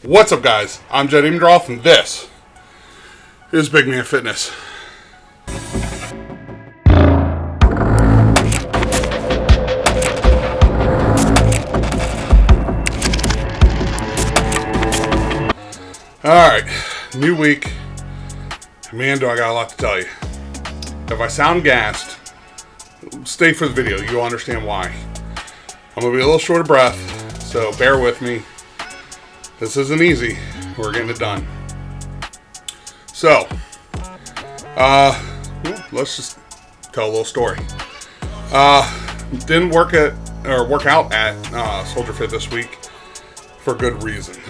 What's up, guys? I'm Jed Imdroff, and this is Big Man Fitness. Alright, new week. Man, do I got a lot to tell you. If I sound gassed, stay for the video. You'll understand why. I'm going to be a little short of breath, so bear with me. This isn't easy. We're getting it done. So, let's just tell a little story. Didn't work out at Soldier Fit this week for good reason.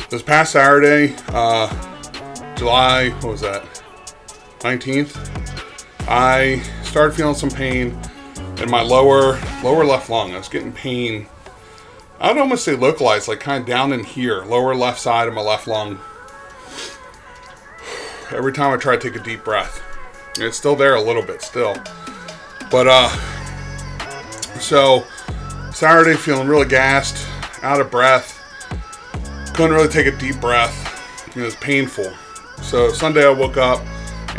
This past Saturday, July, 19th, I started feeling some pain in my lower left lung. I was getting pain. I would almost say localized, like kind of down in here, lower left side of my left lung. Every time I try to take a deep breath. It's still there a little bit still. But, so, Saturday feeling really gassed, out of breath. Couldn't really take a deep breath. It was painful. So, Sunday I woke up,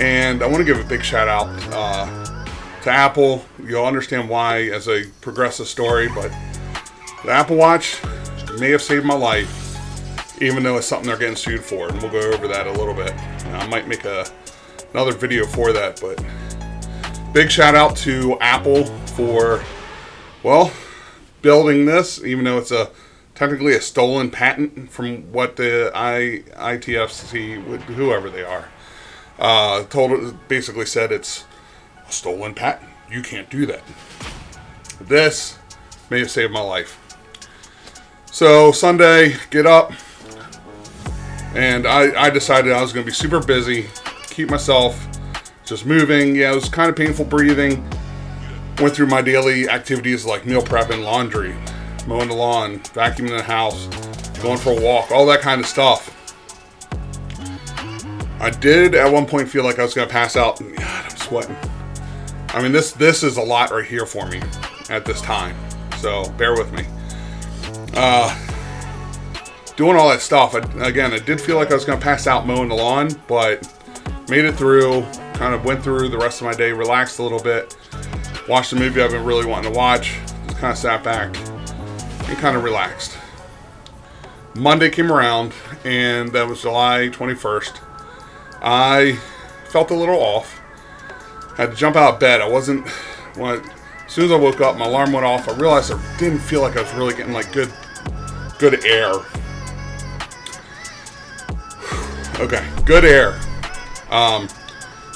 and I want to give a big shout out to Apple. You'll understand why as I progress the story, but the Apple Watch may have saved my life, even though it's something they're getting sued for, and we'll go over that a little bit. I might make another video for that, but big shout out to Apple for, well, building this, even though it's technically a stolen patent from what the ITFC, whoever they are, basically said it's a stolen patent. You can't do that. This may have saved my life. So Sunday, get up, and I decided I was going to be super busy, keep myself just moving. Yeah, it was kind of painful breathing. Went through my daily activities like meal prepping, laundry, mowing the lawn, vacuuming the house, going for a walk, all that kind of stuff. I did at one point feel like I was going to pass out, and God, I'm sweating. I mean, this is a lot right here for me at this time, so bear with me. Doing all that stuff, I did feel like I was going to pass out mowing the lawn, but made it through, kind of went through the rest of my day, relaxed a little bit, watched a movie I've been really wanting to watch, just kind of sat back and kind of relaxed. Monday came around, and that was July 21st. I felt a little off. Had to jump out of bed. As soon as I woke up, my alarm went off. I realized I didn't feel like I was really getting like good air. Okay, good air.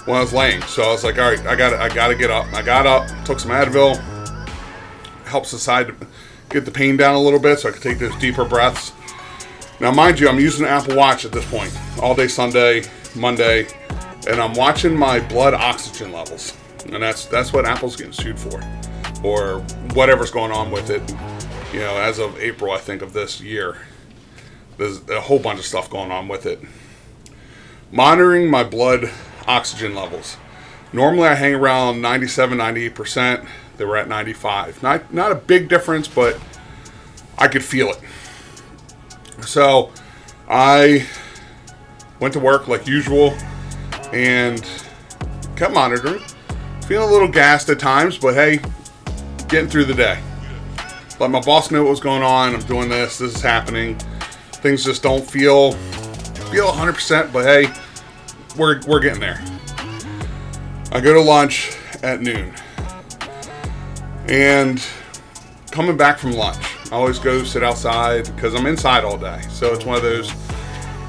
When I was laying, so I was like, all right, I gotta get up. I got up, took some Advil, helps the side to get the pain down a little bit, so I could take those deeper breaths. Now, mind you, I'm using an Apple Watch at this point, all day Sunday, Monday, and I'm watching my blood oxygen levels, and that's what Apple's getting sued for, or whatever's going on with it. You know, as of April, I think, of this year, there's a whole bunch of stuff going on with it. Monitoring my blood oxygen levels. Normally I hang around 97, 98%. They were at 95. Not a big difference, but I could feel it. So I went to work like usual and kept monitoring. Feeling a little gassed at times, but hey, getting through the day. Let my boss know what was going on. I'm doing this is happening. Things just don't feel 100%, but hey, we're getting there. I go to lunch at noon, and coming back from lunch, I always go sit outside because I'm inside all day. So it's one of those,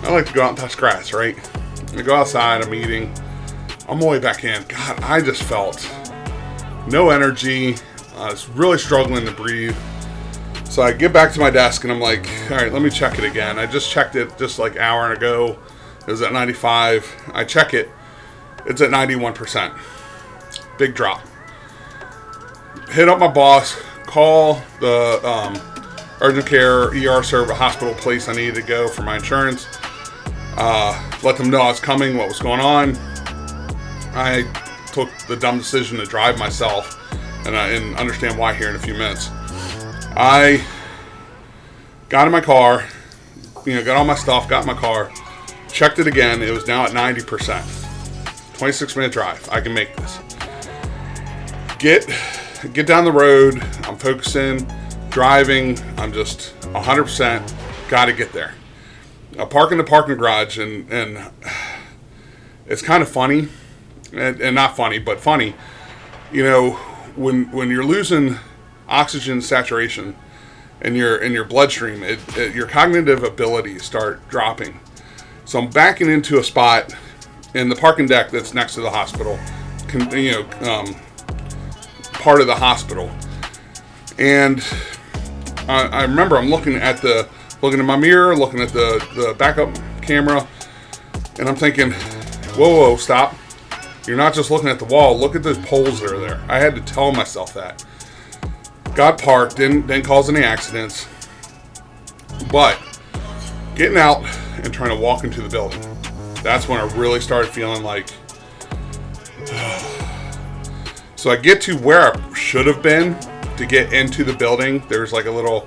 I like to go out and touch grass, right? I go outside, I'm eating, I'm on my way back in. God, I just felt no energy. I was really struggling to breathe. So I get back to my desk and I'm like, all right, let me check it again. I just checked it just like an hour ago. It was at 95. I check it. It's at 91%. Big drop. Hit up my boss. Call the urgent care ER service hospital place I needed to go for my insurance. Let them know I was coming, what was going on. I took the dumb decision to drive myself, and understand why here in a few minutes. I got in my car, up, got all my stuff, got in my car, checked it again. It was now at 90%. 26-minute drive. I can make this. Get down the road. I'm focusing, driving. I'm just 100%. Got to get there. I park in the parking garage, and it's kind of funny, and not funny, but funny. When you're losing oxygen saturation in your bloodstream, your cognitive abilities start dropping. So I'm backing into a spot in the parking deck that's next to the hospital, part of the hospital, and I remember I'm looking at my mirror, looking at the backup camera, and I'm thinking, whoa, stop. You're not just looking at the wall. Look at the poles that are there. I had to tell myself that. Got parked, didn't cause any accidents. But getting out and trying to walk into the building, that's when I really started feeling like... So I get to where I should have been to get into the building. There's like a little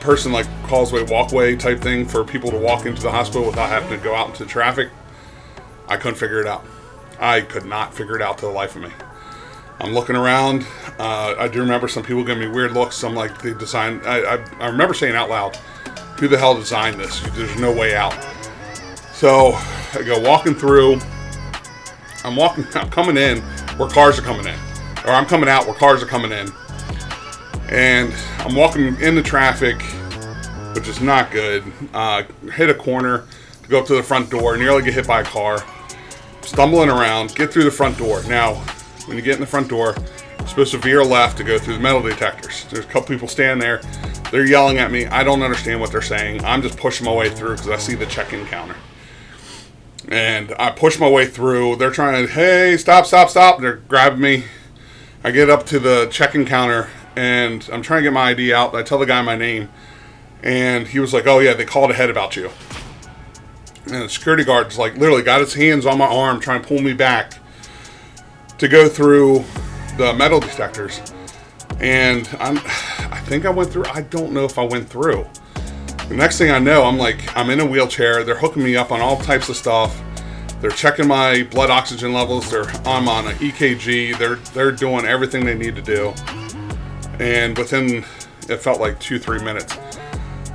person, like causeway, walkway type thing for people to walk into the hospital without having to go out into traffic. I couldn't figure it out. I could not figure it out to the life of me. I'm looking around. I do remember some people giving me weird looks. I'm like, they designed... I remember saying out loud, who the hell designed this? There's no way out. So I go walking through. I'm coming in where cars are coming in. Or I'm coming out where cars are coming in. And I'm walking into traffic, which is not good. Hit a corner to go up to the front door. Nearly get hit by a car. Stumbling around, get through the front door. Now, when you get in the front door, you're supposed to veer left to go through the metal detectors. There's a couple people standing there. They're yelling at me. I don't understand what they're saying. I'm just pushing my way through because I see the check-in counter. And I push my way through. They're trying to, hey, stop. They're grabbing me. I get up to the check-in counter, and I'm trying to get my ID out. I tell the guy my name, and he was like, oh, yeah, they called ahead about you. And the security guard's like literally got his hands on my arm trying to pull me back to go through the metal detectors. And I think I went through. I don't know if I went through. The next thing I know, I'm in a wheelchair. They're hooking me up on all types of stuff. They're checking my blood oxygen levels. I'm on an EKG. They're doing everything they need to do. And within, it felt like 2-3 minutes,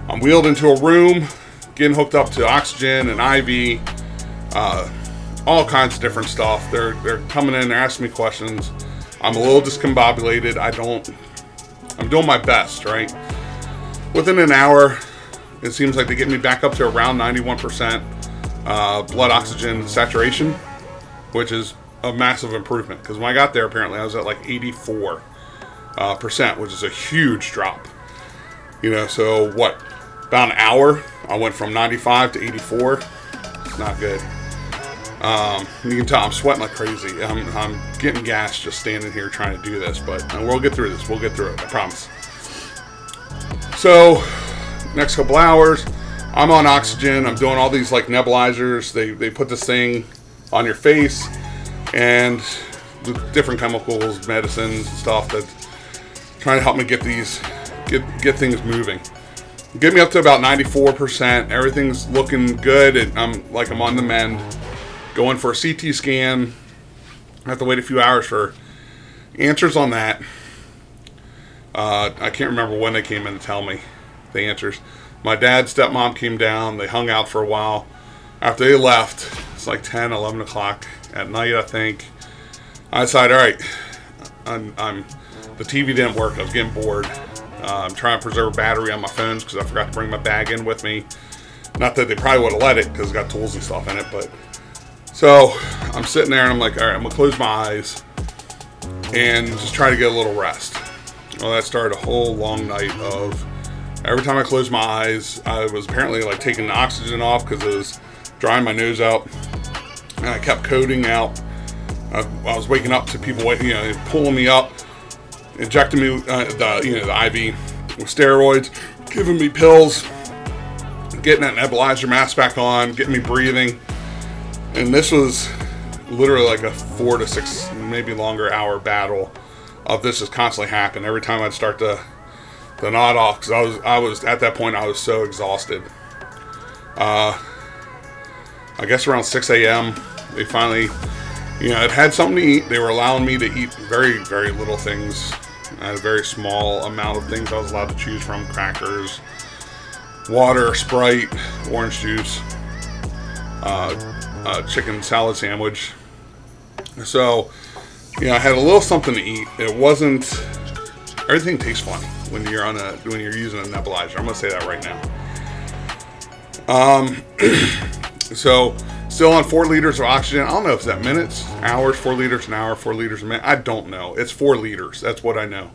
I'm wheeled into a room, getting hooked up to oxygen and IV, all kinds of different stuff. They're coming in, they're asking me questions. I'm a little discombobulated. I'm doing my best, right? Within an hour, it seems like they get me back up to around 91% blood oxygen saturation, which is a massive improvement. Because when I got there, apparently I was at like 84%, which is a huge drop. So what? About an hour, I went from 95 to 84. It's not good. You can tell I'm sweating like crazy. I'm getting gas just standing here trying to do this, but we'll get through this. We'll get through it, I promise. So, next couple hours, I'm on oxygen. I'm doing all these like nebulizers. They put this thing on your face, and with different chemicals, medicines, and stuff that's trying to help me get things moving. Get me up to about 94%. Everything's looking good. I'm on the mend. Going for a CT scan. I have to wait a few hours for answers on that. I can't remember when they came in to tell me the answers. My dad, stepmom came down. They hung out for a while. After they left, it's like 10, 11 o'clock at night, I think. I decided, all right, the TV didn't work. I was getting bored. I'm trying to preserve battery on my phones because I forgot to bring my bag in with me. Not that they probably would have let it because it's got tools and stuff in it, but so I'm sitting there and I'm like, all right, I'm gonna close my eyes and just try to get a little rest. Well, that started a whole long night of every time I closed my eyes, I was apparently like taking the oxygen off because it was drying my nose out, and I kept coding out. I was waking up to people, pulling me up, injecting me the IV with steroids, giving me pills, getting that nebulizer mask back on, getting me breathing. And this was literally like a 4 to 6, maybe longer hour battle of this just constantly happening. Every time I'd start to nod off, because I was at that point, I was so exhausted. I guess around 6 a.m. they finally, I'd had something to eat. They were allowing me to eat very, very little things. I had a very small amount of things I was allowed to choose from: crackers, water, Sprite, orange juice, chicken salad sandwich. So, I had a little something to eat. It wasn't. Everything tastes funny when you're using a nebulizer. I'm gonna say that right now. So, still on 4 liters of oxygen. I don't know if that minutes, hours, 4 liters an hour, 4 liters a minute. I don't know. It's 4 liters. That's what I know.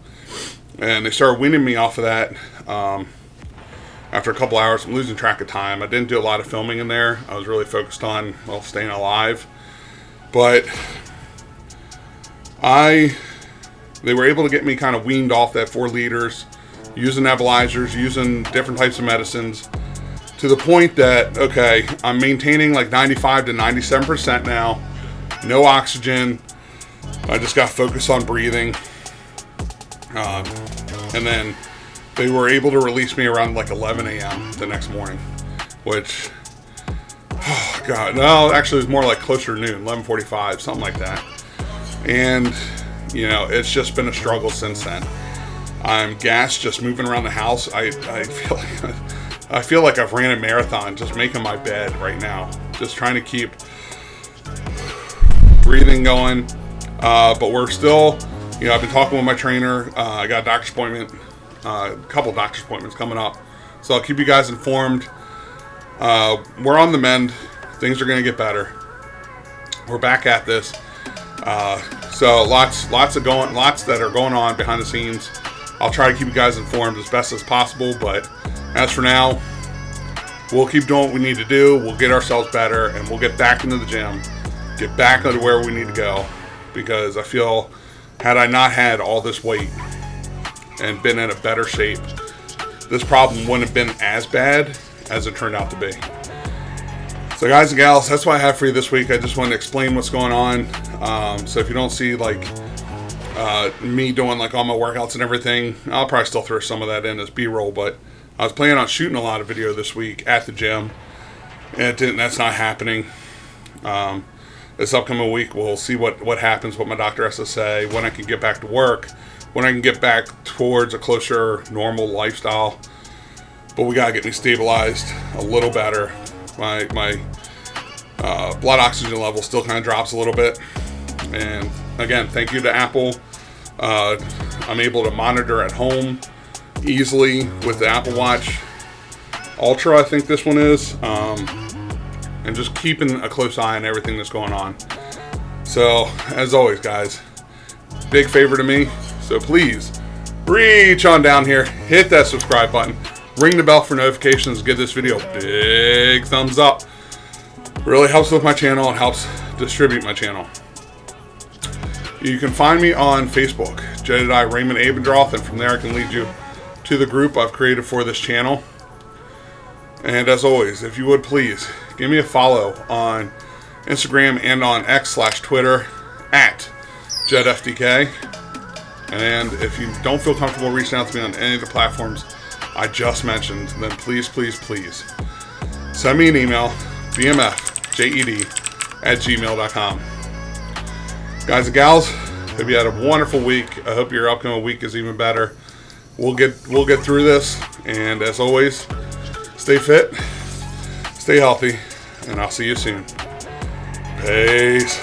And they started weaning me off of that. After a couple hours, I'm losing track of time. I didn't do a lot of filming in there. I was really focused on, staying alive. But they were able to get me kind of weaned off that 4 liters, using nebulizers, using different types of medicines, to the point that, okay, I'm maintaining like 95 to 97% now. No oxygen. I just got focused on breathing. And then they were able to release me around like 11 a.m. the next morning, which, oh God, no, actually it was more like closer to noon, 11:45, something like that. And, it's just been a struggle since then. I'm gassed just moving around the house. I feel like I've ran a marathon just making my bed right now, just trying to keep breathing going. But we're still, I've been talking with my trainer. I got a doctor's appointment, a couple doctor's appointments coming up. So I'll keep you guys informed. We're on the mend. Things are going to get better. We're back at this. So lots that are going on behind the scenes. I'll try to keep you guys informed as best as possible. But as for now, we'll keep doing what we need to do. We'll get ourselves better, and we'll get back into the gym, get back into where we need to go. Because I feel, had I not had all this weight and been in a better shape, this problem wouldn't have been as bad as it turned out to be. So guys and gals, that's what I have for you this week. I just wanted to explain what's going on. So if you don't see me doing all my workouts and everything, I'll probably still throw some of that in as B-roll. But I was planning on shooting a lot of video this week at the gym, and that's not happening. This upcoming week, we'll see what happens, what my doctor has to say, when I can get back to work, when I can get back towards a closer, normal lifestyle. But we gotta get me stabilized a little better. My blood oxygen level still kind of drops a little bit. And again, thank you to Apple. I'm able to monitor at home easily with the Apple Watch Ultra, I think this one is. And just keeping a close eye on everything that's going on. So, as always, guys, big favor to me. So please, reach on down here, hit that subscribe button, ring the bell for notifications, give this video a big thumbs up. Really helps with my channel and helps distribute my channel. You can find me on Facebook, Jedediah Raymond Abendroth, and from there I can lead you to the group I've created for this channel. And as always, if you would please, give me a follow on Instagram and on X/Twitter at JedFDK. And if you don't feel comfortable reaching out to me on any of the platforms I just mentioned, then please, please, please send me an email, bmfjed@gmail.com. Guys and gals, hope you had a wonderful week. I hope your upcoming week is even better. We'll get through this, and as always, stay fit, stay healthy, and I'll see you soon. Peace.